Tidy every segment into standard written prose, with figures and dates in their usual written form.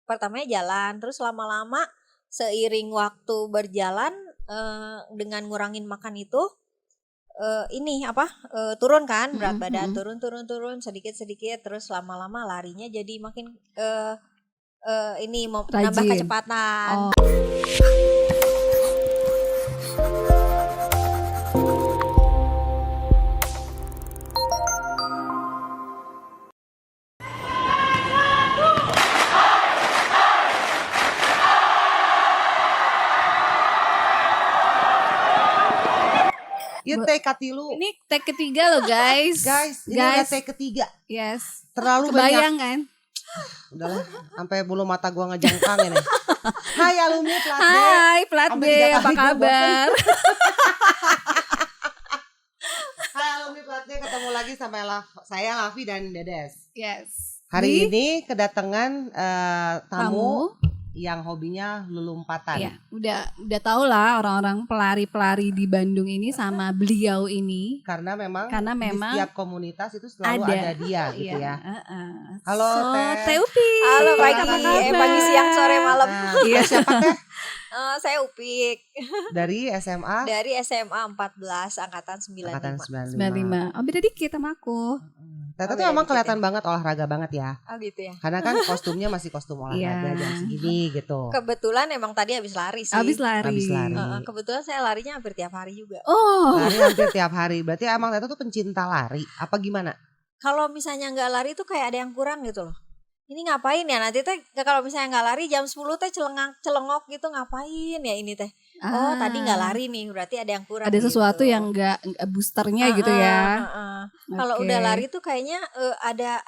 pertamanya jalan, terus lama-lama seiring waktu berjalan dengan ngurangin makan itu turun kan berat badan, turun sedikit terus lama-lama larinya jadi makin mau menambah kecepatan. Yuk take katilu. Ini take ketiga loh guys. Ini udah take ketiga. Yes. Terlalu kebayang banyak. Kan? Udahlah, sampai bulu mata gua ngejangkang ini. Hai alumni Plat D. Hai Plat D, apa kabar? Hai alumni Plat D, ketemu lagi sama saya Lavi dan Dedes. Yes. Hari ini kedatangan tamu yang hobinya lulumpatan. Ya, udah tau lah orang-orang pelari-pelari di Bandung ini sama beliau ini. Karena memang di setiap komunitas itu selalu ada dia gitu ya. Halo Teh Upik. Halo pagi siang sore malam. Iya siapa Teh? Saya Upik. Dari SMA? Dari SMA 14 angkatan 95. Angkatan 95. Oh beda dikit sama aku. Teta tuh emang kelihatan banget olahraga banget ya. Oh gitu ya. Karena kan kostumnya masih kostum olahraga jam segini gitu. Kebetulan emang tadi habis lari sih. Habis lari. Kebetulan saya larinya hampir tiap hari juga. Oh. Lari hampir tiap hari. Berarti emang Teta tuh pencinta lari. Apa gimana? Kalau misalnya nggak lari tuh kayak ada yang kurang gitu loh. Ini ngapain ya nanti teh kalau misalnya nggak lari jam 10 teh celengok gitu ngapain ya ini teh. Oh tadi nggak lari nih berarti ada yang kurang. Ada sesuatu gitu. Yang nggak boosternya gitu ya. Kalau udah lari tuh kayaknya ada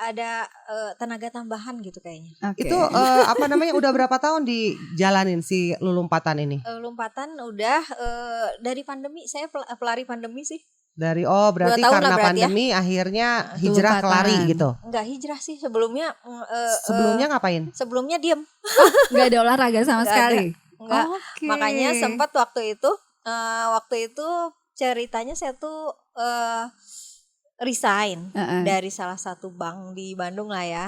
tenaga tambahan gitu kayaknya. Itu udah berapa tahun dijalanin si lulumpatan ini? Lompatan udah dari pandemi, saya pelari pandemi sih. Berarti karena pandemi akhirnya hijrah ke lari gitu. Enggak hijrah sih sebelumnya. Sebelumnya ngapain? Sebelumnya diem. Enggak ada olahraga sama sekali. Enggak. Makanya sempat waktu itu ceritanya saya tuh resign dari salah satu bank di Bandung lah ya.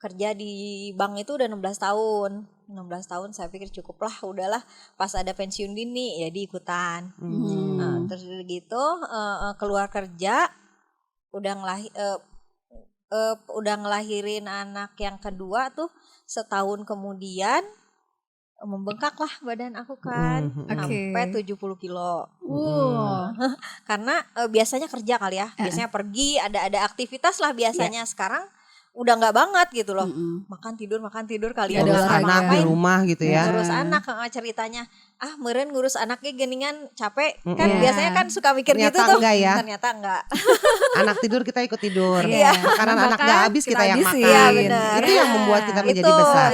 Kerja di bank itu udah 16 tahun. 16 tahun saya pikir cukup lah, udahlah pas ada pensiun dini ya diikutan. Terus gitu keluar kerja udah ngelahirin anak yang kedua tuh setahun kemudian membengkak lah badan aku kan sampai 70 kilo. Karena biasanya kerja kali ya, biasanya pergi ada aktivitas lah biasanya. Sekarang udah nggak banget gitu loh, makan tidur kali ada anak di rumah gitu ya. Ngurus anak ceritanya, meren ngurus anaknya geningan capek kan biasanya kan suka mikir ternyata gitu tuh. Enggak ya. Ternyata enggak. Anak tidur kita ikut tidur. Karena anak nggak habis kita yang makan. Iya, benar. Itu yang membuat kita menjadi besar.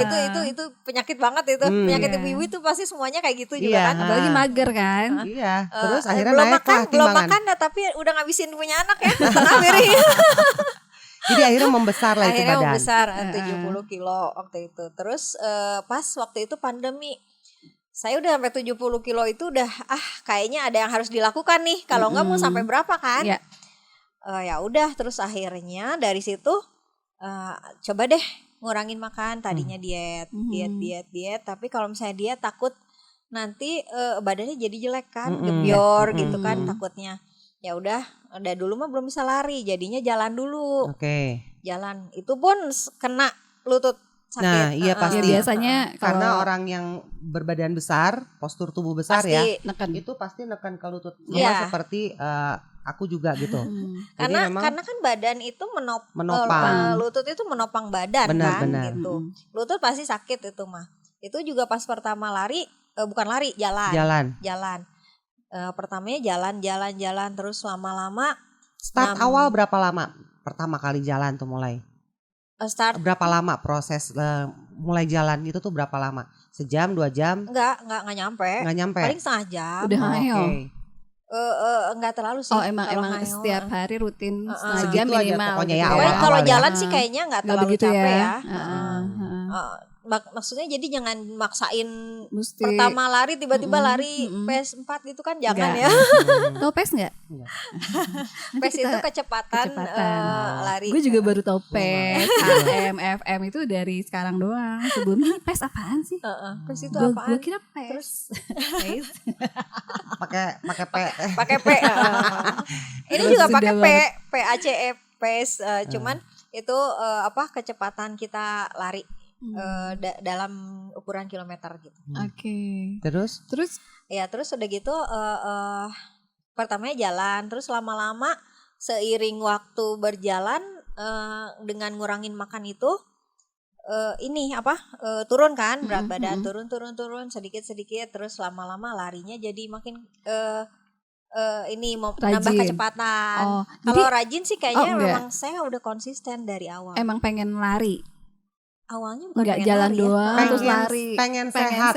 Itu penyakit banget itu. Penyakit ibu-ibu itu pasti semuanya kayak gitu juga kan. Apalagi mager kan. Iya. Terus akhirnya belum naik lah timbangan. Belum makan tapi udah ngabisin punya anak ya. Jadi akhirnya membesar lah itu badan. Akhirnya membesar 70 kilo waktu itu. Terus pas waktu itu pandemi, saya udah sampai 70 kilo itu udah kayaknya ada yang harus dilakukan nih. Kalau enggak mau sampai berapa kan? Ya udah terus akhirnya dari situ coba deh ngurangin makan. Tadinya diet. Tapi kalau misalnya diet takut nanti badannya jadi jelek kan, gebior gitu kan takutnya. Ya udah dulu mah belum bisa lari, jadinya jalan dulu. Jalan itu pun kena lutut sakit. Nah iya pasti. Biasanya karena orang yang berbadan besar, postur tubuh besar pasti neken. Itu pasti neken ke lutut. Sama seperti aku juga gitu. Karena kan badan itu menopang. Lutut itu menopang badan kan gitu. Lutut pasti sakit itu mah. Itu juga pas pertama lari, bukan lari, jalan. Pertamanya jalan terus lama-lama. Start awal berapa lama pertama kali jalan tuh mulai? Berapa lama proses mulai jalan itu tuh berapa lama? Sejam, 2 jam? Enggak nyampe. Paling setengah jam. Udah ngayal. Enggak terlalu sih. Emang setiap hari rutin setengah jam minimal. Pokoknya ya kalau jalan sih kayaknya enggak terlalu capek ya. maksudnya jadi jangan maksain Mesti. pertama lari tiba-tiba lari pace 4 gitu kan jangan ya. Tahu pace nggak? Pace itu kecepatan. Lari. Gue juga baru tahu pace, AM, FM itu dari sekarang doang. Sebelumnya pace apaan sih? Pace itu apaan? Gue kira pace. Pakai P. Ini juga pakai PACE pace, cuman itu kecepatan kita lari. Dalam ukuran kilometer gitu. Oke. Terus udah gitu pertamanya jalan, terus lama-lama seiring waktu berjalan dengan ngurangin makan itu turun kan berat badan, turun sedikit, terus lama-lama larinya jadi makin nambah kecepatan. Kalau rajin sih kayaknya memang saya udah konsisten dari awal. Emang pengen lari. Awalnya bukan nggak jalan lari doang ya. terus lari. Pengen sehat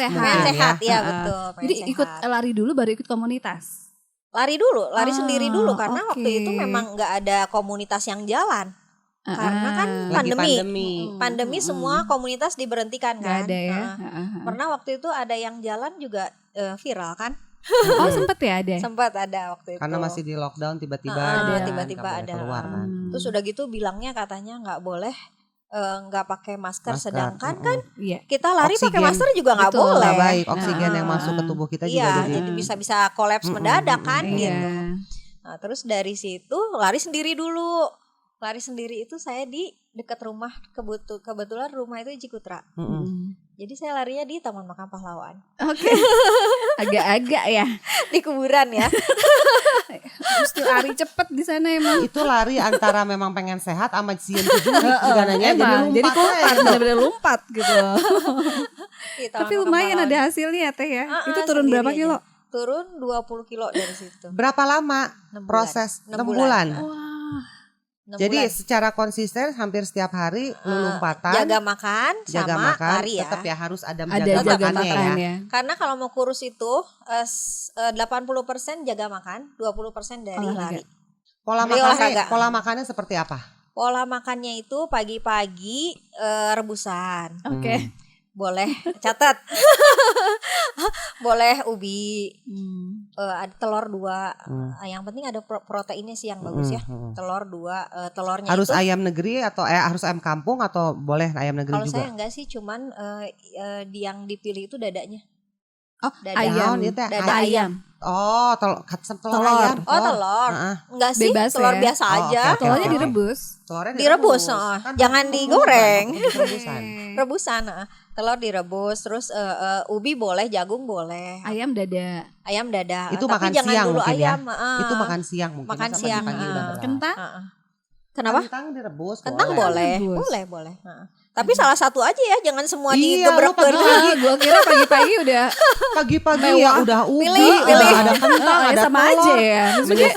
ya betul. Jadi ikut lari dulu baru ikut komunitas. Lari sendiri dulu karena waktu itu memang nggak ada komunitas yang jalan. Karena kan pandemi semua komunitas diberhentikan kan. Gak ada ya. Pernah waktu itu ada yang jalan juga viral kan. Sempet ya ada. Sempat ada waktu itu. Karena masih di lockdown tiba-tiba ada keluar kan. Terus udah gitu bilangnya katanya nggak boleh nggak pakai masker. Sedangkan kan kita lari pakai masker juga nggak boleh. Nggak baik, oksigen yang masuk ke tubuh kita juga jadi bisa kolaps mendadak kan gitu. Nah terus dari situ lari sendiri dulu. Lari sendiri itu saya di dekat rumah, kebetulan rumah itu di Cikutra. Jadi saya larinya di Taman Makam Pahlawan. Oke. Agak-agak ya di kuburan ya. Mesti lari cepet di sana emang. Itu lari antara memang pengen sehat sama siun juga nanya jadi lompat, benar-benar lompat gitu. Tapi lumayan Pahlawan. Ada hasilnya Teh ya. Itu turun berapa kilo? Turun 20 kilo dari situ. Berapa lama proses? 6 bulan. Wah. Jadi secara konsisten hampir setiap hari lompatan, jaga makan lari ya. Tetap ya harus ada jaga makan ya. Karena kalau mau kurus itu 80% jaga makan, 20% dari lari. Pola makannya seperti apa? Pola makannya itu pagi-pagi rebusan. Oke. Boleh catat. Boleh ubi. Ada telur 2. Yang penting ada proteinnya sih yang bagus ya. Telur 2, telurnya harus itu ayam negeri atau harus ayam kampung atau boleh ayam negeri kalau juga? Kalau saya enggak sih, cuman yang dipilih itu dadanya. Ayam. Dada ayam. Oh, telur ayam. Oh, telur. Enggak sih, bebas telur ya? biasa aja. Telurnya direbus. Direbus. Jangan digoreng. Rebusan. Telur direbus, terus ubi boleh, jagung boleh. Ayam dada. Itu tapi makan jangan siang dulu mungkin ayam. Itu makan siang mungkin. Makan siang. Kentang? Kenapa? Kentang direbus. Kentang boleh. Tapi salah satu aja ya, jangan semua Iya, digebrek-gebrek. Gue kira pagi-pagi udah pagi-pagi ya udah ubi, Pilih. ada kentang, ada sama telur, aja ya. Maksudnya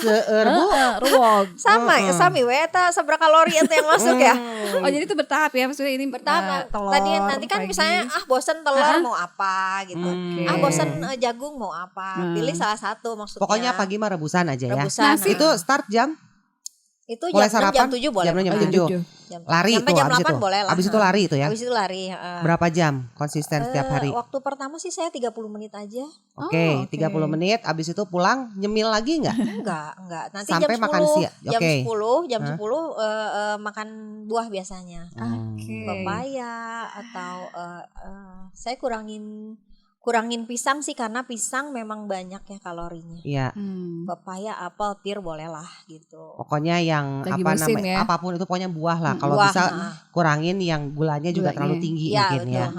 ruwog. Sama weta seberapa kalori itu yang masuk ya. Oh jadi itu bertahap ya, maksudnya ini bertahap. telur. Nanti kan misalnya bosan telur mau apa gitu. Bosan jagung mau apa. Pilih salah satu maksudnya. Pokoknya pagi mah rebusan aja ya. Rebusan. Itu start jam? Itu mulai jam 7 boleh. Jam 7. Lari itu jam 8 abis itu. boleh lah. Abis itu lari itu ya. Abis itu lari. Berapa jam konsisten setiap hari? Waktu pertama sih saya 30 menit aja. Oke, 30 menit. Abis itu pulang nyemil lagi enggak? Enggak. Nanti sampai jam 10. makan siang. Jam 10 makan buah biasanya. Papaya atau saya kurangin pisang sih karena pisang memang banyak ya kalorinya. Iya. Papaya, apel, pir boleh lah gitu. Pokoknya yang lagi apa namanya ya? apapun itu pokoknya buah lah. Kalau bisa kurangin yang gulanya juga terlalu tinggi mungkin ya.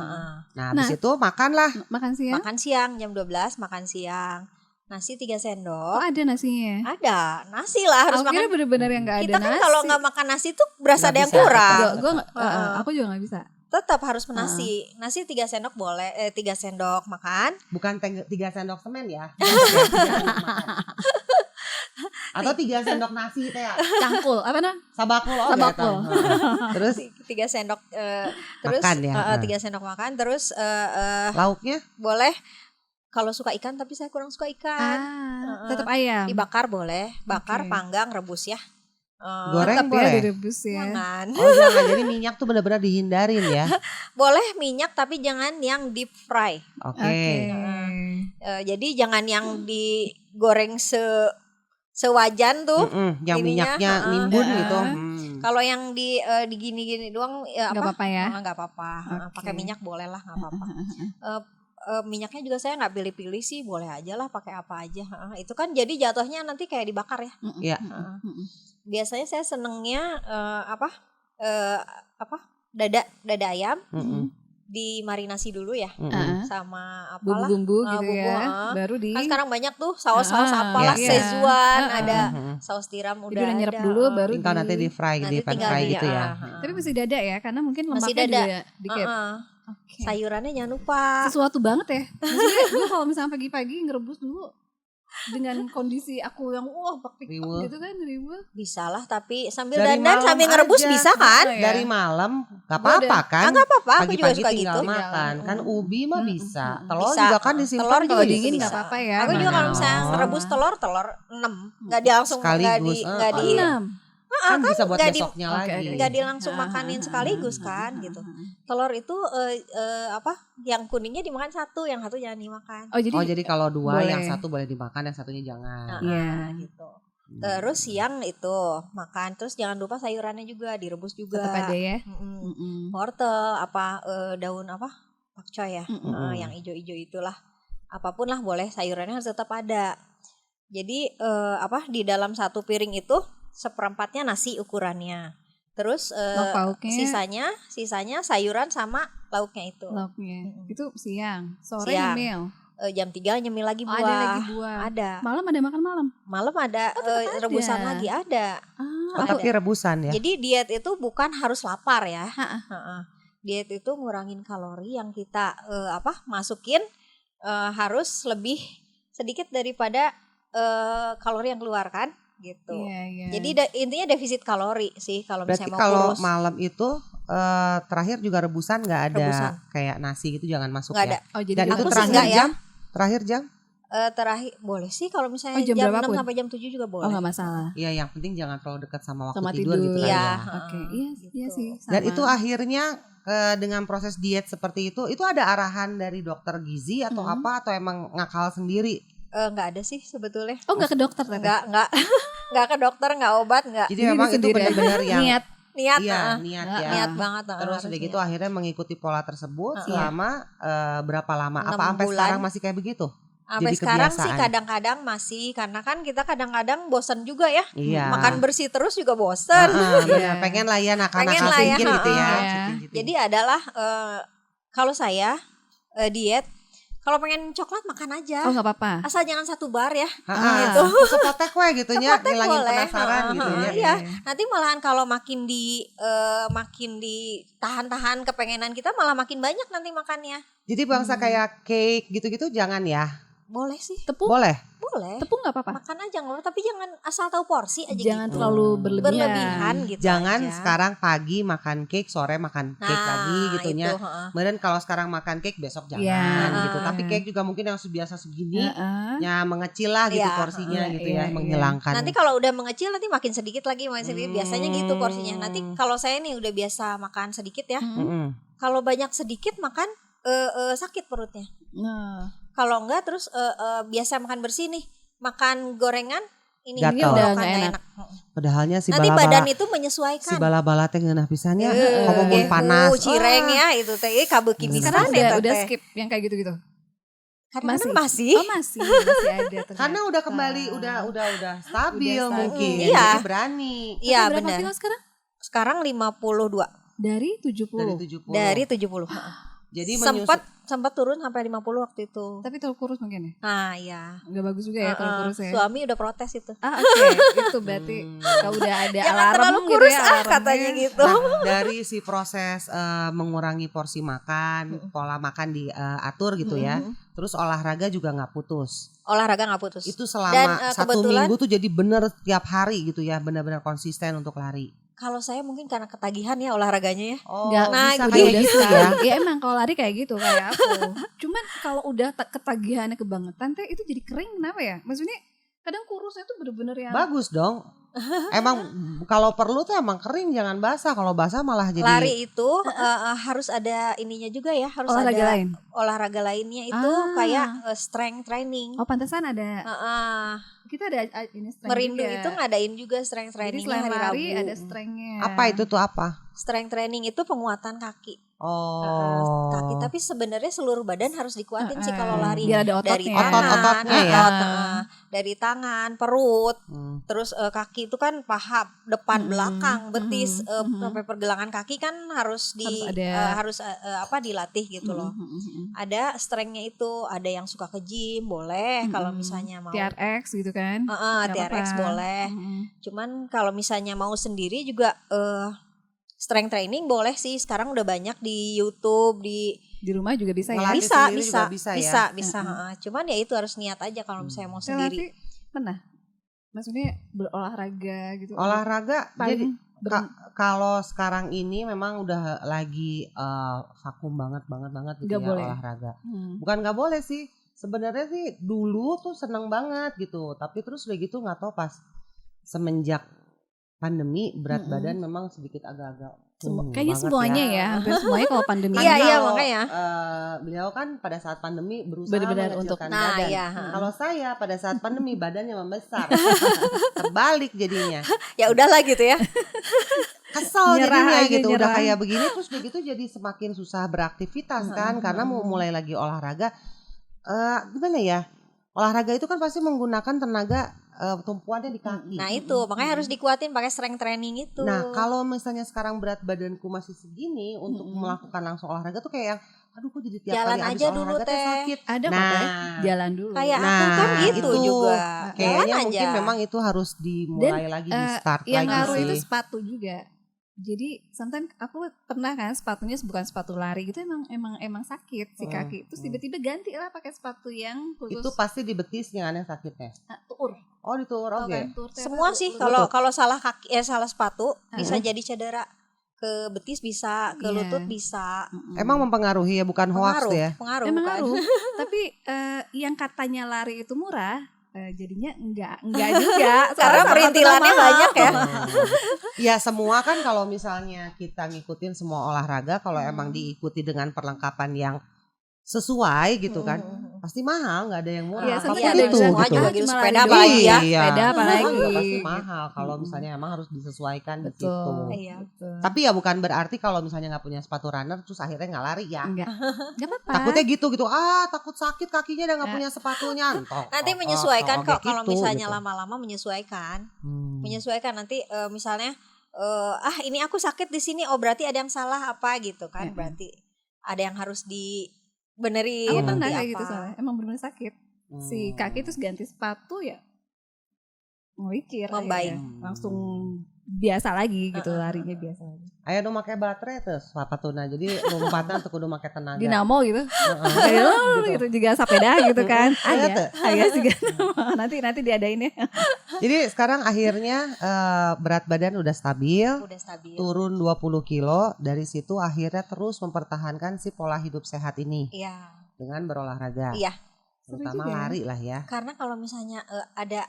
Nah, habis itu makanlah. Makan siang jam 12 makan siang. Nasi 3 sendok. Oh ada nasinya? Ada, nasi lah harus makan. Kira bener-bener yang gak ada nasi. Kita kan kalau gak makan nasi tuh berasa ada yang kurang. Aku juga gak bisa. Tetap harus nasi. Nasi 3 sendok boleh, 3 sendok makan. Bukan 3 sendok semen ya. Atau 3 sendok nasi itu ya. Cangkul, apa namanya? Sabakul. Terus 3 sendok terus makan ya. 3 sendok makan terus lauknya boleh. Kalau suka ikan, tapi saya kurang suka ikan. Tetap ayam. Dibakar boleh, panggang, rebus ya. Goreng boleh? Ya, direbus ya. Jangan. Oh jangan, jadi minyak tuh benar-benar dihindarin ya. Boleh minyak tapi jangan yang deep fry. Oke. Jadi jangan yang digoreng sewajan tuh. Yang ininya, minyaknya nimbun gitu. Kalau yang digini-gini doang ya Nggak apa-apa ya? Nggak apa-apa. Pakai minyak boleh lah, nggak apa-apa. Minyaknya juga saya nggak pilih-pilih sih, boleh aja lah pakai apa aja. Itu kan jadi jatuhnya nanti kayak dibakar ya. Iya. Biasanya saya senengnya dada ayam dimarinasi dulu ya, sama apalah bumbu-bumbu gitu ya, baru kan sekarang banyak tuh saus-saus apalah, Szechuan, ada saus tiram udah nyerap dulu, baru tinggal nanti di fry, di pan fry gitu ya. Tapi masih dada ya, karena mungkin masih lemaknya dada. juga dikit. Sayurannya jangan lupa. Sesuatu banget ya. Maksudnya gue kalau misalnya pagi-pagi ngerebus dulu dengan kondisi aku yang bakpik gitu kan, ribut. Bisa lah, tapi sambil dandan sambil ngerebus aja. Bisa kan? Dari malam gak apa-apa kan? Gak apa-apa, aku juga pagi-pagi suka tinggal gitu. makan. Kan ubi mah bisa. Telur bisa. juga kan disimpan. Telur kalau dingin gak apa-apa ya. Aku juga kalau misalnya ngerebus telur 6. Gak di langsung sekaligus. Gak di 6. Kan bisa buat besoknya lagi. Gak di langsung makanin sekaligus kan gitu. Telur itu yang kuningnya dimakan satu, yang satu jangan dimakan. Oh jadi kalau dua boleh. Yang satu boleh dimakan, yang satunya jangan. Gitu. Terus siang itu makan, terus jangan lupa sayurannya juga direbus juga. Tetap ada ya. Wortel daun pakcoy ya, yang ijo-ijo itulah. Apapun lah boleh, sayurannya harus tetap ada. Jadi di dalam satu piring itu 1/4-nya nasi ukurannya. Terus sisanya sayuran sama lauknya itu. Itu siang. Sore nyemil. Jam 3 nyemil lagi buah. Ada lagi buah. Ada. Malam ada makan malam. Malam ada rebusan lagi ada. Tapi rebusan ya. Jadi diet itu bukan harus lapar ya. Diet itu ngurangin kalori yang kita masukin harus lebih sedikit daripada kalori yang keluar kan. Gitu. Jadi intinya defisit kalori sih kalau misalnya mau kurus. Kalau malam itu terakhir juga rebusan nggak ada kayak nasi gitu, jangan masuk gak ya. Ada. Dan itu terakhir jam? Terakhir jam? Terakhir boleh sih kalau misalnya jam 6 sampai jam 7 juga boleh. Nggak masalah. Iya, yang penting jangan terlalu dekat sama waktu tidur gitu ya. Iya sih. Sama. Dan itu akhirnya dengan proses diet seperti itu ada arahan dari dokter gizi atau apa, atau emang ngakal sendiri? Nggak ada sih sebetulnya. Nggak ke dokter? Nggak ke dokter, nggak obat, nggak. Jadi memang itu benar-benar yang niat ya. Niat banget. Terus udah gitu akhirnya mengikuti pola tersebut selama berapa lama? Apa sampai sekarang masih kayak begitu? Sampai sekarang sih kadang-kadang masih, karena kan kita kadang-kadang bosan juga ya. Makan bersih terus juga bosan. Pengen lah ya nakal-nakal sedikit gitu ya. Jadi adalah kalau saya diet, kalau pengen coklat makan aja. Oh nggak apa-apa. Asal jangan 1 bar ya. Gitu. Sepotek gitu nya, ngilangin penasaran gitu ya. Iya. Nanti malahan kalau makin ditahan-tahan kepengenan kita, malah makin banyak nanti makannya. Jadi bangsa kayak cake gitu-gitu jangan ya. Boleh sih. Tepung? Boleh. Tepung nggak apa-apa. Makan aja nggak, tapi jangan asal tahu porsi aja. Jangan terlalu berlebihan gitu. Jangan aja. Sekarang pagi makan cake, sore makan cake lagi gitunya. Kemudian kalau sekarang makan cake, besok jangan gitu. Tapi cake juga mungkin yang biasa segini, ya mengecil lah gitu porsinya gitu ya, menghilangkan. Nanti kalau udah mengecil nanti makin sedikit lagi, biasanya gitu porsinya. Nanti kalau saya nih udah biasa makan sedikit ya. Kalau banyak sedikit makan sakit perutnya. Kalau enggak terus biasa makan bersih nih, makan gorengan ini udah nggak enak. Padahalnya si nanti bala-bala, badan itu menyesuaikan. Si bala-bala teh ngeunah pisannya, ngomongin panas. Cireng ya itu teh kabeuki pisan ya. Udah skip yang kayak gitu-gitu. Masih. Oh masih ada ternyata. Karena udah kembali udah stabil mungkin. Iya. Jadi berani. Iya benar. Berapa kilo sekarang? Sekarang 52. Dari 70. Dari 70. Jadi sempat turun sampai 50 waktu itu. Tapi terlalu kurus mungkin ya? Ah iya. Enggak bagus juga ya terlalu kurus ya. Suami udah protes itu. Oke. Itu berarti kalau udah ada alarm terlalu kurus gitu ya, katanya gitu. Nah, dari si proses mengurangi porsi makan, pola makan diatur gitu ya. Terus olahraga juga nggak putus. Olahraga nggak putus. Itu selama 1 minggu tuh jadi bener tiap hari gitu ya, benar-benar konsisten untuk lari. Kalau saya mungkin karena ketagihan ya olahraganya ya. Bisa kayak gitu ya. Ya emang kalau lari kayak gitu kayak aku. Cuman kalau udah ketagihannya kebangetan teh itu jadi kering, kenapa ya? Maksudnya kadang kurusnya tuh bener-bener yang bagus dong. Emang kalau perlu tuh emang kering, jangan basah. Kalau basah malah jadi lari itu harus ada ininya juga ya, harus olahraga ada lain. Olahraga lainnya itu kayak strength training. Oh pantesan ada. Kita ada ini strength Merindu juga. Itu ngadain juga strength training hari lari, Rabu. ada strengthnya. Apa itu tuh apa? Strength training itu penguatan kaki. Kaki, tapi sebenarnya seluruh badan harus dikuatin sih kalau lari. Biar ada ototnya. Dari tangan, otot-ototnya ya. Dari tangan, perut, terus kaki itu kan paha, depan, belakang, betis, sampai pergelangan kaki kan harus dilatih gitu loh. Ada strengthnya itu, ada yang suka ke gym boleh kalau misalnya mau. TRX gitu kan? TRX boleh. Cuman kalau misalnya mau sendiri juga strength training boleh sih, sekarang udah banyak di YouTube, di rumah juga bisa ya. Bisa. Cuman ya itu harus niat aja kalau misalnya mau sendiri. Pernah? Maksudnya berolahraga gitu. Olahraga jadi kalau sekarang ini memang udah lagi vakum banget gitu ya olahraga. Bukan nggak boleh sih. Sebenarnya sih dulu tuh seneng banget gitu, tapi terus udah gitu nggak tahu pas semenjak pandemi berat badan memang sedikit agak-agak kayaknya semuanya ya hampir semuanya kalau pandemi. Iya makanya. Beliau kan pada saat pandemi berusaha benar-benar untuk badan. Kalau saya pada saat pandemi badannya membesar, terbalik jadinya. Ya udahlah gitu ya. Kesel jadinya gitu, udah kayak begini terus begitu jadi semakin susah beraktivitas kan karena mau mulai lagi olahraga. Gimana ya? Olahraga itu kan pasti menggunakan tenaga tumpuannya di kaki. Nah itu makanya harus dikuatin pakai strength training itu. Nah kalau misalnya sekarang berat badanku masih segini untuk melakukan langsung olahraga tuh kayak yang aduh kok jadi tiap jalan kali habis aja dulu olahraga sakit. Ada jalan dulu. Kayak aku kan gitu itu, juga. Kayaknya mungkin memang itu harus dimulai lagi di start yang lagi ngaruh sih. itu sepatu juga. Jadi sometimes aku pernah kan sepatunya bukan sepatu lari gitu emang sakit si kaki. Terus tiba-tiba ganti lah pakai sepatu yang khusus. Itu pasti di betisnya kan yang sakitnya. Tuur. Oh dituur oke. Kan, semua sih kalau salah kaki salah sepatu bisa jadi cedera. Ke betis bisa, ke lutut bisa. Emang mempengaruhi ya, bukan hoax ya? Pengaruh. Tapi yang katanya lari itu murah, jadinya enggak juga. Karena perintilannya banyak ya. Ya semua kan kalau misalnya kita ngikutin semua olahraga, kalau emang diikuti dengan perlengkapan yang sesuai gitu kan, pasti mahal, nggak ada yang murah. Apapun itu semua gitu. juga gitu sepeda apalagi ya. Sepeda apalagi. Pasti mahal kalau misalnya emang harus disesuaikan di situ. Iya, betul. Tapi ya bukan berarti kalau misalnya nggak punya sepatu runner terus akhirnya nggak lari ya. Enggak apa-apa. Takutnya gitu. Takut sakit kakinya dan nggak punya sepatunya. Nanti menyesuaikan kok kalau misalnya lama-lama menyesuaikan. Menyesuaikan nanti misalnya ini aku sakit di sini, oh berarti ada yang salah apa gitu kan. Berarti ada yang harus benerin. Aku pernah nanti kayak apa. gitu soalnya emang benar-benar sakit si kaki terus ganti sepatu ya mikir membaik langsung biasa lagi gitu larinya biasa lagi. Ayo dong pakai baterai tuh sepatuna jadi lompatan tuh kudu pakai tenaga dinamo gitu gitu juga sepeda gitu kan ada juga nanti diadain ya. Jadi sekarang akhirnya berat badan udah stabil turun 20 kilo, dari situ akhirnya terus mempertahankan si pola hidup sehat ini dengan berolahraga terutama lari lah ya. Karena kalau misalnya ada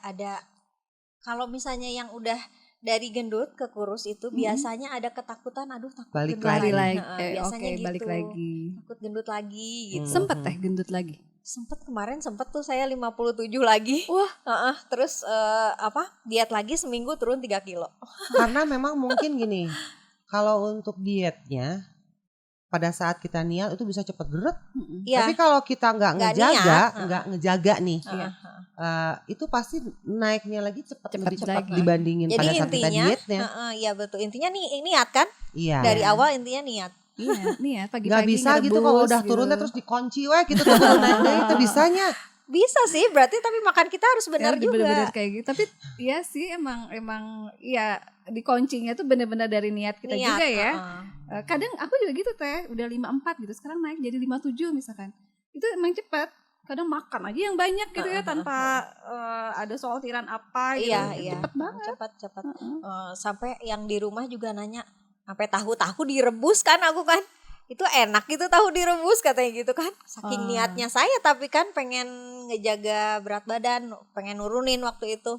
kalau misalnya yang udah dari gendut ke kurus itu biasanya ada ketakutan, aduh takut balik gendut lagi. Biasanya gitu. Balik lagi. Takut gendut lagi gitu. Sempet gendut lagi. Kemarin tuh saya 57 lagi. Wah. Terus diet lagi seminggu turun 3 kilo. Karena memang mungkin gini, kalau untuk dietnya pada saat kita niat itu bisa cepet geret. Tapi kalau kita nggak ngejaga nih, itu pasti naiknya lagi lebih cepat dibandingin pada saat kita dietnya. Iya betul. Intinya niat kan? Iya. Dari awal intinya niat. Iya, niat pagi-pagi. Gak bisa gitu kalau udah turunnya terus dikunci gitu tuh naik itu bisanya. Bisa sih, berarti tapi makan kita harus benar juga. Benar-benar kayak gitu. Tapi ya sih emang ya dikuncinya tuh benar-benar dari niat kita juga ya. Kadang aku juga gitu udah 54 gitu, sekarang naik jadi 57 misalkan. Itu emang cepat. Kadang makan aja yang banyak gitu ya tanpa ada sortiran apa gitu. Iya. Cepet banget. Cepat. Sampai yang di rumah juga nanya, sampai tahu direbus kan aku kan. Itu enak gitu tahu direbus katanya gitu kan. Saking niatnya saya tapi kan pengen ngejaga berat badan, pengen nurunin waktu itu.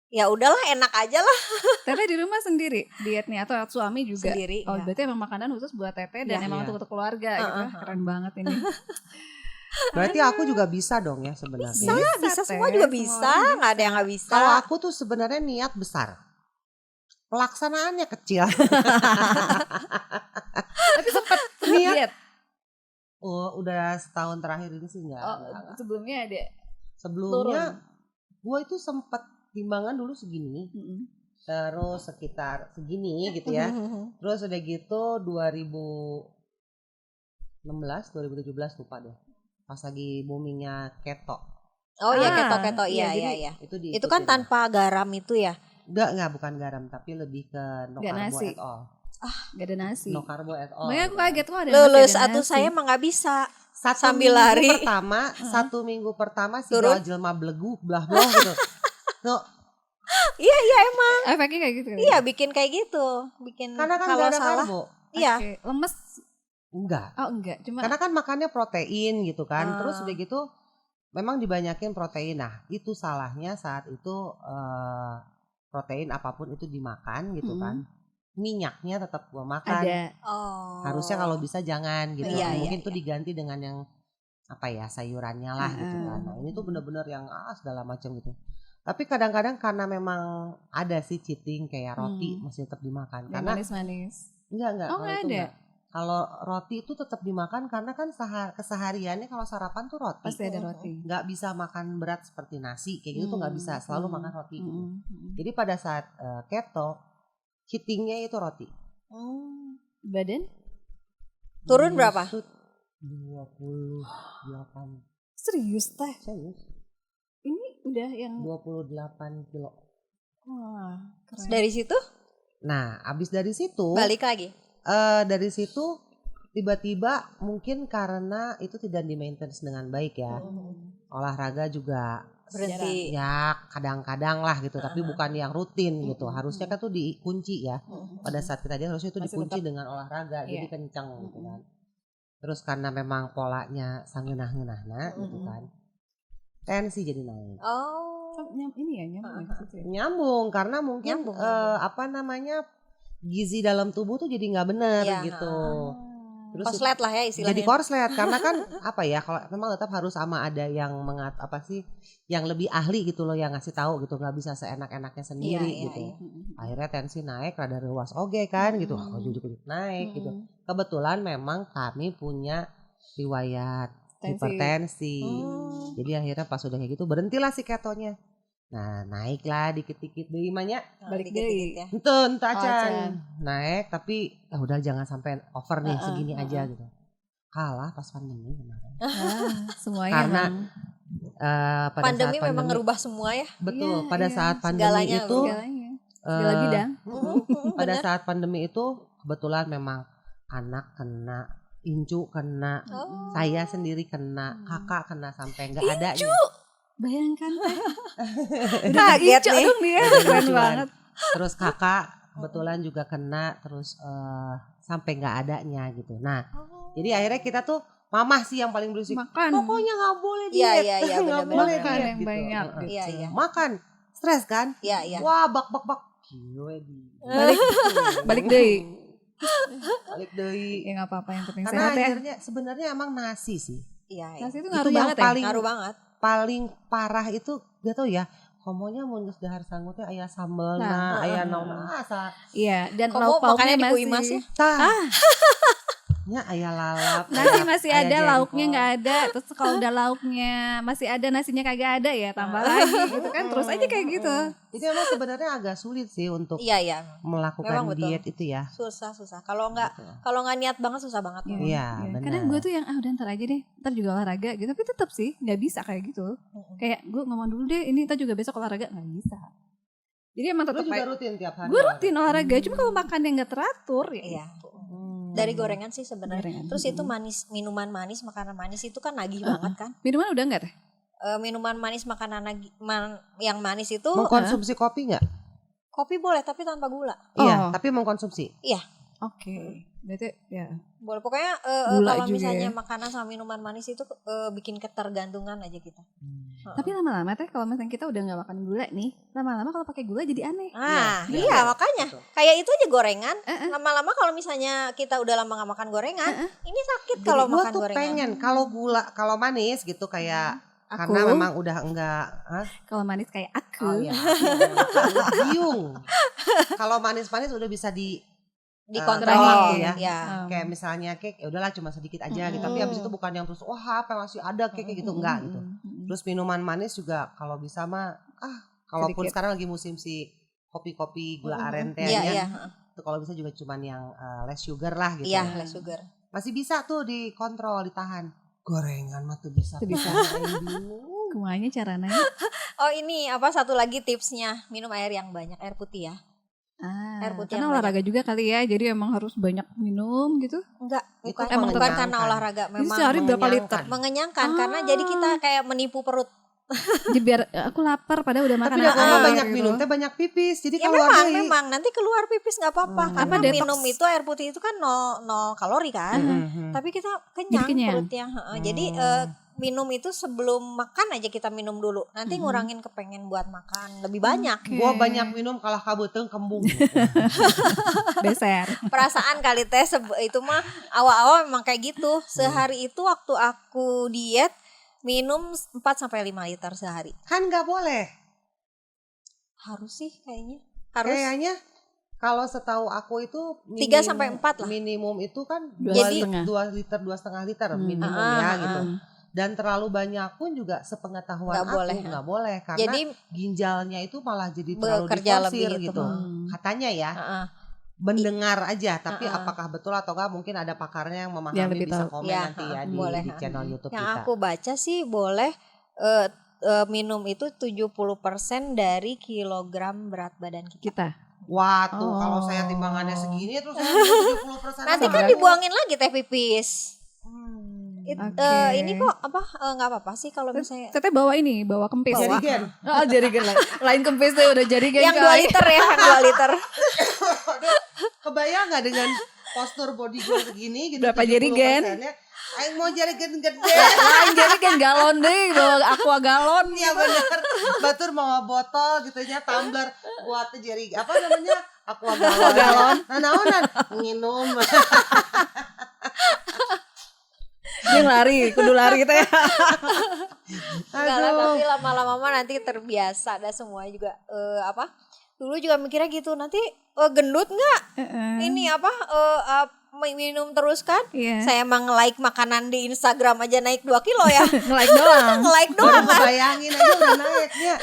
Ya udahlah, enak aja lah. Teteh di rumah sendiri dietnya atau suami juga? Sendiri. Oh, berarti emang makanan khusus buat Teteh dan emang untuk keluarga gitu. Keren banget ini. Berarti aku juga bisa dong ya sebenarnya. Bisa semua juga bisa, nggak ada yang nggak bisa. Kalau aku tuh sebenarnya niat besar, pelaksanaannya kecil. Tapi sempat diet. Oh, udah setahun terakhir ini sih enggak. Sebelumnya ada. Sebelumnya gue itu sempat timbangan dulu segini. Terus sekitar segini gitu ya. Terus udah gitu 2016, 2017 lupa deh. Pas lagi boomingnya keto. Oh iya, keto iya. Itu kan tanpa garam itu ya? Enggak, bukan garam, tapi lebih ke no carbo at all. Gak ada nasi. No carbo at all. Makanya aku kaget kok ada lulus atau saya emang gak bisa. Sambil lari. Satu minggu pertama sih jelma belegu belah-belah gitu. No. Iya emang. Efeknya kayak gitu. Iya, bikin kayak gitu. Karena kan kalau salah. Iya. Lemes. Enggak. Oh enggak. Karena kan makannya protein gitu kan. Terus udah gitu memang dibanyakin protein. Nah itu salahnya saat itu protein apapun itu dimakan gitu kan. Minyaknya tetap gua makan. Ada. Harusnya kalau bisa jangan gitu. Mungkin tuh diganti dengan yang sayurannya lah gitu kan. Nah ini tuh bener-bener yang segala macam gitu. Tapi kadang-kadang karena memang ada sih cheating kayak roti masih tetap dimakan. Karena manis-manis. Enggak. Oh enggak ada. Kalau roti itu tetap dimakan karena kan kesehariannya kalau sarapan tuh roti. Pasti ada roti. Nggak bisa makan berat seperti nasi kayak gitu tuh nggak bisa, selalu makan roti gitu. Jadi pada saat keto cheatingnya itu roti. Badan? Turun berapa? 28. Serius teh? Serius. Ini udah yang 28 kilo. Wah, keren. Dari situ? Nah, abis dari situ balik lagi. Dari situ tiba-tiba mungkin karena itu tidak di-maintenance dengan baik ya. Olahraga juga berhenti. Ya kadang-kadang lah gitu, tapi bukan yang rutin gitu. Harusnya kan tuh dikunci ya. Pada saat kita dia harusnya itu dikunci dengan olahraga, jadi kencang gitu kan. Terus karena memang polanya sangeunah-ngeunahna gitu kan. Tensi jadi naik. Nyambung karena mungkin gizi dalam tubuh tuh jadi nggak benar gitu. Terus korslet lah ya istilahnya. Jadi korslet karena kan kalau memang tetap harus sama ada yang yang lebih ahli gitu loh yang ngasih tahu gitu, nggak bisa seenak-enaknya sendiri gitu. Akhirnya tensi naik, rada ruas oge kan gitu, ujuk-ujuk naik gitu. Kebetulan memang kami punya riwayat hipertensi. Jadi akhirnya pas udah kayak gitu berhentilah si ketonya. Nah naiklah dikit-dikit deui mah nya. Balik deui. Henteu acan. Naik tapi udah jangan sampai over nih segini aja gitu. Kalah pas pandemi kemarin. Semuanya karena pada pandemi memang ngerubah semua ya. Betul, pada saat pandemi itu segala bidang. Pada saat pandemi itu kebetulan memang anak kena, Incu kena, saya sendiri kena, kakak kena sampai nggak ada. Bayangkan kaget nih. Dong dia. Keren banget. Terus kakak kebetulan juga kena, terus sampai nggak adanya gitu. Nah, jadi akhirnya kita tuh mamah sih yang paling berisik. Makan. Pokoknya nggak boleh diet. Iya, nggak boleh makan diet yang gitu. banyak. Iya. Makan, stres kan? Iya. Wah, bak. Balik deui. Balik deui. Ya nggak apa-apa, yang penting karena sehat ya. akhirnya sebenarnya emang nasi sih. Iya. Nasi itu ngaruh banget ya. Ngaruh banget. Paling parah itu gak tau ya. Komonya mun geus dahar sangutnya aya sambelna, aya naon asa. Iya, dan lauk pauknya masih Mas ya. Nya aya lalap. Nasi masih ada, lauknya nggak ada. Terus kalau udah lauknya masih ada, nasinya kagak ada ya tambah lagi gitu kan. Terus aja kayak gitu. Itu emang sebenarnya agak sulit sih untuk melakukan diet itu ya. Susah. Kalau nggak niat banget susah banget. Iya, benar. Kadang gue tuh yang udah ntar aja deh, ntar juga olahraga gitu. Tapi tetap sih nggak bisa kayak gitu. Kayak gue ngomong dulu deh, ini ntar juga besok olahraga, nggak bisa. Jadi emang tetap juga rutin tiap hari. Gue rutin olahraga, cuma kalau makan yang nggak teratur ya. Dari gorengan sih sebenarnya. Terus itu minuman manis, makanan manis itu kan nagih banget kan. Minuman udah enggak teh? Minuman manis, makanan yang manis itu. Mengkonsumsi kopi nggak? Kopi boleh tapi tanpa gula. Iya, tapi mengkonsumsi. Iya. Oke. Berarti ya. Boleh pokoknya kalau misalnya makanan sama minuman manis itu bikin ketergantungan aja kita. Tapi lama-lama teh kalau misalnya kita udah nggak makan gula nih, lama-lama kalau pakai gula jadi aneh. Iya makanya betul. Kayak itu aja gorengan. Lama-lama kalau misalnya kita udah lama nggak makan gorengan, ini sakit kalau makan gorengan. Gue tuh pengen kalau manis gitu kayak karena memang udah enggak. Kalau manis kayak aku. Biung. Kalau manis-manis udah bisa dikontrol ya. Kayak misalnya cake ya udahlah cuma sedikit aja gitu. Tapi habis itu bukan yang terus apa masih ada cake gitu enggak gitu. Terus minuman manis juga kalau bisa mah kalaupun sedikit. Sekarang lagi musim si kopi-kopi gula aren teh itu kalau bisa juga cuman yang less sugar lah gitu. Iya, less sugar. Masih bisa tuh dikontrol, ditahan. Gorengan mah tuh bisa. Kumanya caranya. Oh ini satu lagi tipsnya, minum air yang banyak, air putih ya. Air putih karena olahraga juga kali ya, jadi emang harus banyak minum gitu. Enggak, bukan karena olahraga, memang sehari berapa liter? Mengenyangkan karena jadi kita kayak menipu perut. Jadi biar aku lapar padahal udah makan. Tapi kalau banyak minum teh banyak pipis, jadi memang nanti keluar pipis nggak apa-apa karena minum itu air putih itu kan 0 kalori kan, tapi kita kenyang. Perutnya. Jadi minum itu sebelum makan aja kita minum dulu, nanti ngurangin kepengen buat makan lebih banyak. Gua banyak minum kalah kabeuteng kembung. Beser. Perasaan kali teh itu mah awal-awal memang kayak gitu. Sehari itu waktu aku diet minum 4-5 liter sehari. Kan gak boleh. Harus sih kayaknya. Kayaknya kalau setahu aku itu 3-4 lah. Minimum itu kan 2 liter 2,5 liter minimum gitu. Dan terlalu banyak pun juga sepengetahuan aku gak boleh karena jadi, ginjalnya itu malah jadi terlalu diforsir gitu. Katanya ya. Mendengar aja, tapi apakah betul atau enggak mungkin ada pakarnya yang memahami bisa komen nanti ya di channel YouTube yang kita. Yang aku baca sih boleh minum itu 70% dari kilogram berat badan kita. Wah tuh kalau saya timbangannya segini terus saya 70%. Nanti kan dibuangin lagi teh pipis. Ini kok nggak apa-apa sih kalau misalnya. Teteh bawa kempis. Jerigen. Jerigen lain kempis tuh udah jerigen. Yang 2 liter ya, yang 2 liter. Kebayang nggak dengan postur body gue segini gitu? Berapa jerigen? Aing mau jerigen gede. Lain jerigen galon deh, aqua galon. Iya benar. Batur mau botol gitu nya, tumbler buat jerigen apa namanya? Aqua galon. Naonan minum. Dia kudu lari gitu ya. Enggak lah, tapi lama-lama nanti terbiasa dah semua juga dulu juga mikirnya gitu, nanti gendut nggak? Ini minum terus kan? Saya emang like makanan di Instagram aja naik 2 kilo ya. Nge-like doang. Nge-like doang kan? Bayangin aja udah naiknya.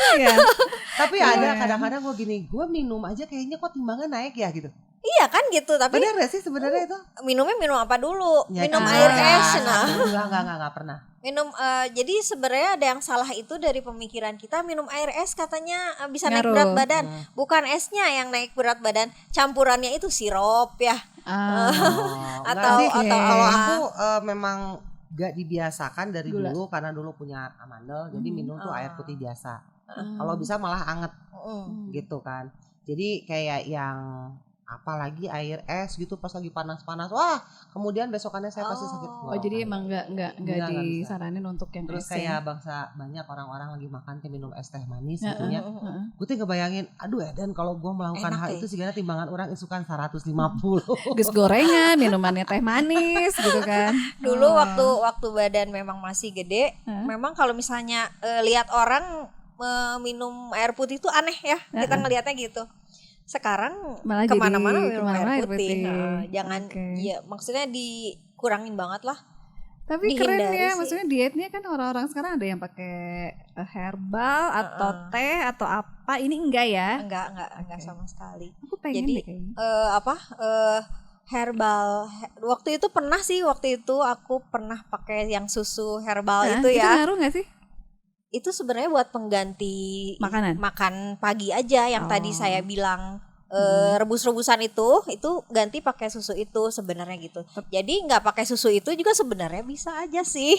Tapi ada kadang-kadang gue minum aja kayaknya kok timbangan naik ya gitu. Iya kan gitu, tapi benar gak sih sebenarnya itu? Minumnya minum apa dulu? Ya, minum air es Enggak pernah. Minum jadi sebenarnya ada yang salah itu dari pemikiran kita, minum air es katanya bisa naik berat badan. Bukan esnya yang naik berat badan, campurannya itu sirup ya. Atau kalau aku memang gak dibiasakan dari dulu karena dulu punya amandel, jadi minum tuh air putih biasa. Kalau bisa malah anget gitu kan. Jadi kayak yang apalagi air es gitu pas lagi panas-panas, wah kemudian besokannya saya pasti sakit. Jadi emang nggak disaranin untuk yang terus kayak bangsa banyak orang-orang lagi makan minum es teh manis gitu ya. Gue tuh ngebayangin, aduh dan kalau gue melakukan hal itu segala timbangan orang isukan 150. Gus gorengan, minumannya teh manis gitu kan. Dulu waktu badan memang masih gede, memang kalau misalnya lihat orang minum air putih itu aneh ya, kita ngelihatnya gitu. Sekarang malah kemana-mana minum air putih. Jangan ya maksudnya dikurangin banget lah. Tapi keren ya, maksudnya dietnya kan orang-orang sekarang ada yang pakai herbal atau teh atau apa, ini enggak ya? Enggak sama sekali. Aku pengen jadi herbal. Waktu itu aku pernah pakai yang susu herbal itu ya. Itu ngaruh nggak sih? Itu sebenarnya buat pengganti makan pagi aja yang tadi saya bilang rebus-rebusan itu ganti pakai susu itu sebenarnya gitu. Jadi nggak pakai susu itu juga sebenarnya bisa aja sih.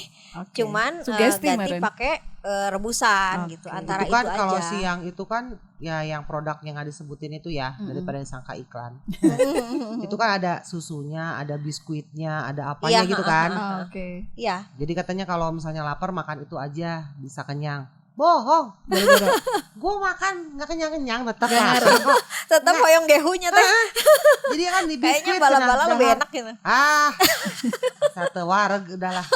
Cuman ganti pakai rebusan gitu. Antara itu kan itu kalau aja. siang itu kan ya yang produknya nggak disebutin itu ya, daripada disangka iklan. Itu kan ada susunya, ada biskuitnya, ada apanya gitu kan. Iya. Jadi katanya kalau misalnya lapar makan itu aja bisa kenyang. Bohong. Gue makan nggak kenyang tetap kok. Tetap hoyong gehunya teh. Jadi kan di biskuit kayaknya bala-bala lebih enak gitu. Satu wareg udahlah.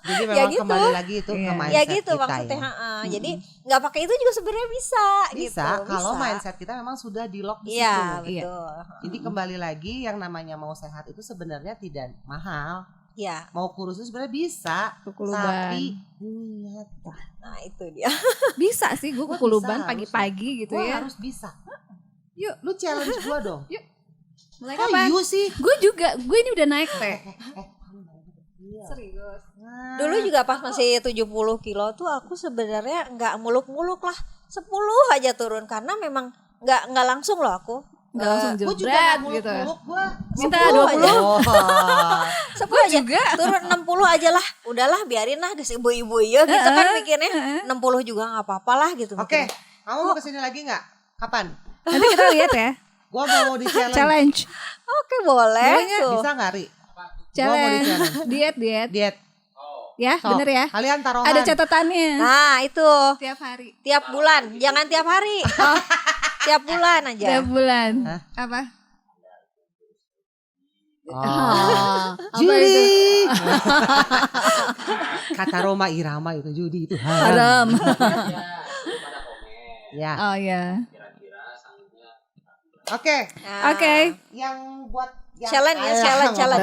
Jadi memang gitu. Kembali lagi itu ke mindset ya gitu kita maksudnya. Jadi nggak pakai itu juga sebenarnya bisa gitu. Kalau mindset kita memang sudah di lock di situ. Iya betul. Jadi kembali lagi yang namanya mau sehat itu sebenarnya tidak mahal. Ya. Mau kurus itu sebenarnya bisa, tapi niat. Nah itu dia. Bisa sih gue kukuluban pagi-pagi gitu ya. Gua harus bisa. Yuk, lu challenge gue dong. Yuk. Mulai kapan? You sih. Gue juga, gue ini udah naik teh. Serius. Dulu juga pas masih 70 kilo tuh aku sebenarnya nggak muluk-muluk lah, 10 aja turun karena memang nggak langsung loh aku. Nggak langsung jebret gitu. Minta 20. 10 aja juga. Turun 60 aja lah. Udahlah biarin lah geus ibu-ibu ya gitu kan mikirnya. 60 juga nggak apa-apa lah gitu. Oke. Kamu mau kesini lagi nggak? Kapan? Nanti kita lihat ya. Gua mau di challenge. Oke, boleh. Bisa nggak, Ri? Challenge. Diet. Ya, bener ya. Kalian taruhan. Ada catatannya. Nah, itu. Tiap hari. Tiap bulan. Jangan tiap hari. Tiap bulan aja. Tiap bulan. Hah? Apa? Judi. Kata Roma Irama itu judi itu haram. Ya. Oh ya. Oke. Yang buat challenge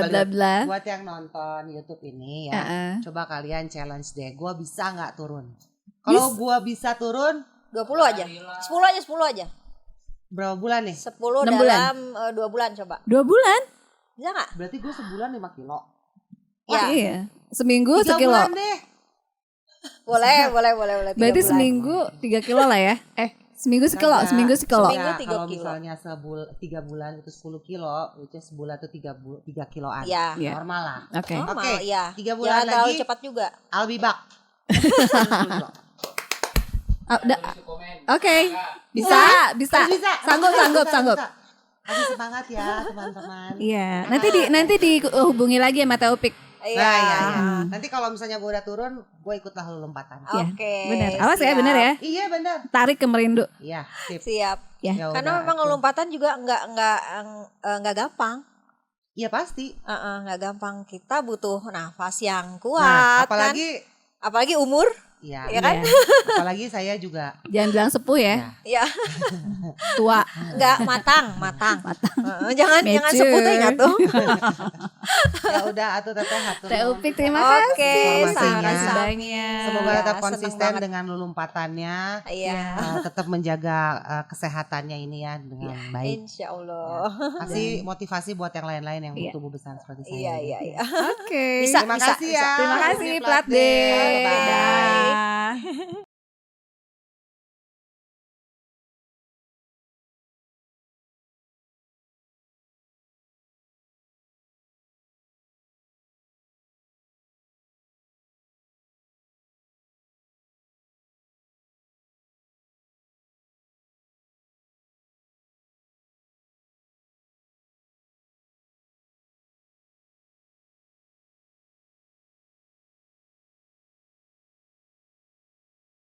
bla bla. Buat yang nonton YouTube ini ya, coba kalian challenge deh. Gua bisa nggak turun? Kalau gua bisa turun 20 aja. 10 aja. Berapa bulan nih? 10 dalam 2 bulan coba. 2 bulan? Bisa nggak? Berarti gue sebulan 5 kilo. Ya. Iya. Seminggu 3 sekilo. bulan deh. Boleh. Berarti seminggu 3 kilo lah ya? Seminggu sekilo. Seminggu 3 Kalau kilo. misalnya 3 bulan itu 10 kilo, itu sebulan itu 3 kiloan. Ya. Normal lah. Oke. Ya. 3 bulan jangan terlalu lagi. cepat juga. I'll be back. Oke. Bisa. Sanggup. Kasih semangat ya teman-teman. Iya. Nanti dihubungi lagi sama Taufik. Iya. Nanti kalau misalnya gue udah turun, gue ikutlah lu lompatan. Oke. Benar. Awas ya, benar ya. Iya benar. Tarik ke Merindu. Iya. Siap. Ya. Karena memang lompatan juga nggak gampang. Iya pasti. Nggak gampang. Kita butuh nafas yang kuat. Nah, apalagi umur. Iya. Ya kan? Apalagi saya juga. Jangan bilang sepuh ya. Iya. Tua. Enggak, matang. Jangan sepuh tuh ingat tuh. Ya udah atuh teteh hatur. Taufik terima kasih. Oke, sama-sama. Semoga tetap konsisten dengan lompatannya. Iya. Tetap menjaga kesehatannya ini ya dengan baik. Insyaallah. Kasih motivasi buat yang lain-lain yang tubuh besar seperti saya. Iya. Oke. Terima kasih ya. Terima kasih Plat D. Bye.